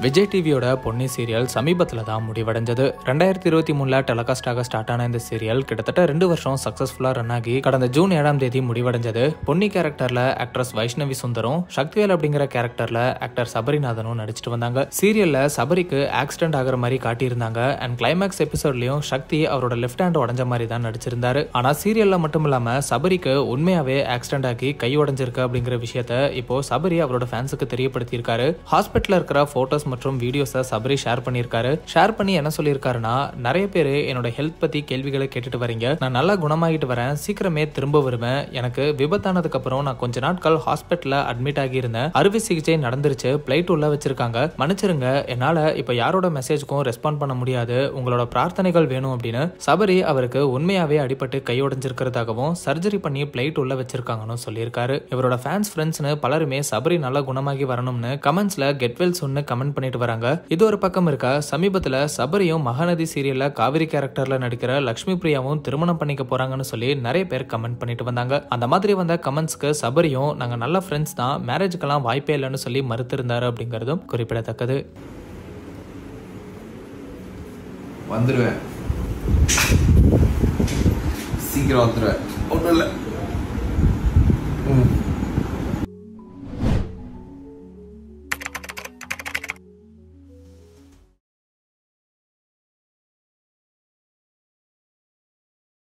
விஜய் டிவியோட பொன்னி சீரியல் சமீபத்தில் தான் முடிவடைஞ்சது. 2023 டெலிகாஸ்டாக ஸ்டார்ட் ஆன இந்த சீரியல் கிட்டத்தட்ட 2 வருஷம் சக்சஸ்ஃபுல்லா ரன் ஆகி கடந்த ஜூன் 7ஆம் தேதி முடிவடைஞ்சது. பொன்னி கேரக்டர்ல ஆக்ட்ரஸ் வைஷ்ணவி சுந்தரும், சக்திவேல் அப்படிங்கிற கேரக்டர்ல ஆக்டர் சபரிநாதனும் நடிச்சிட்டு வந்தாங்க. சீரியல்ல சபரிக்கு ஆக்சிடென்ட் ஆகிற மாதிரி காட்டியிருந்தாங்க. அண்ட் கிளைமேக்ஸ் எபிசோட்லயும் சக்தி அவரோட லெஃப்ட் ஹேண்ட் உடஞ்ச மாதிரி தான் நடிச்சிருந்தாரு. ஆனா சீரியல்ல மட்டும் இல்லாம சபரிக்கு உண்மையாவே ஆக்சிடென்ட் ஆகி கை உடஞ்சிருக்கு அப்படிங்கிற விஷயத்த இப்போ சபரி அவரோட ஃபேன்ஸுக்கு தெரியப்படுத்தியிருக்காரு. ஹாஸ்பிட்டல்ல இருக்கிற போட்டோஸ் மற்றும் வீடியோஸை சபரி ஷேர் பண்ணியிருக்காரு. ஷேர் பண்ணி என்ன சொல்லியிருக்காருன்னா, நிறைய பேர் என்னோட ஹெல்த் பத்தி கேள்விகளை கேட்டுட்டு வரீங்க. நான் நல்லா குணமாகிட்டு வரேன், சீக்கிரமே திரும்ப வருவேன். எனக்கு விபத்தானதுக்கு அப்புறம் நான் கொஞ்ச நாட்கள் ஹாஸ்பிட்டல்ல அட்மிட் ஆகி இருந்தேன். அறுவை சிகிச்சை நடந்துருச்சு, பிளைட் உள்ள வச்சிருக்காங்க, மன்னிச்சிருங்க, என்னால இப்ப யாரோட மெசேஜ்க்கும் ரெஸ்பாண்ட் பண்ண முடியாது, உங்களோட பிரார்த்தனைகள் வேணும் அப்படின்னு சபரி அவருக்கு உண்மையாவே அடிபட்டு கை உடைஞ்சிருக்கிறதாகவும் சர்ஜரி பண்ணி பிளைட் உள்ள வச்சிருக்காங்கன்னு சொல்லியிருக்காரு. இவரோட ஃபேன்ஸ் ஃப்ரெண்ட்ஸ்னு பலருமே சபரி நல்லா குணமாகி வரணும்னு கமெண்ட்ஸ்ல கெட்வெல் சொன்னு கமெண்ட் பண்ணிட்டு வராங்க. இது ஒரு பக்கம் இருக்க, சமீபத்துல சபரியும் மகாநதி சீரியல்ல காவிரி கேரக்டர்ல நடிக்கிற லட்சுமி பிரியாவும் திருமணம் பண்ணிக்க போறாங்கன்னு சொல்லி நிறைய பேர் கமெண்ட் பண்ணிட்டு வந்தாங்க. அந்த மாதிரி வந்த கமெண்ட்ஸ்க்கு சபரியும் நாங்க நல்ல ஃப்ரெண்ட்ஸ் தான், மேரேஜுக்கெல்லாம் வாய்ப்பே இல்லைன்னு சொல்லி மறுத்திருந்தாரு அப்படிங்கறதும் குறிப்பிடத்தக்கது. வந்துருவேன், சீக்கிரம் வந்துருவேன், ஒன்றும் இல்லை.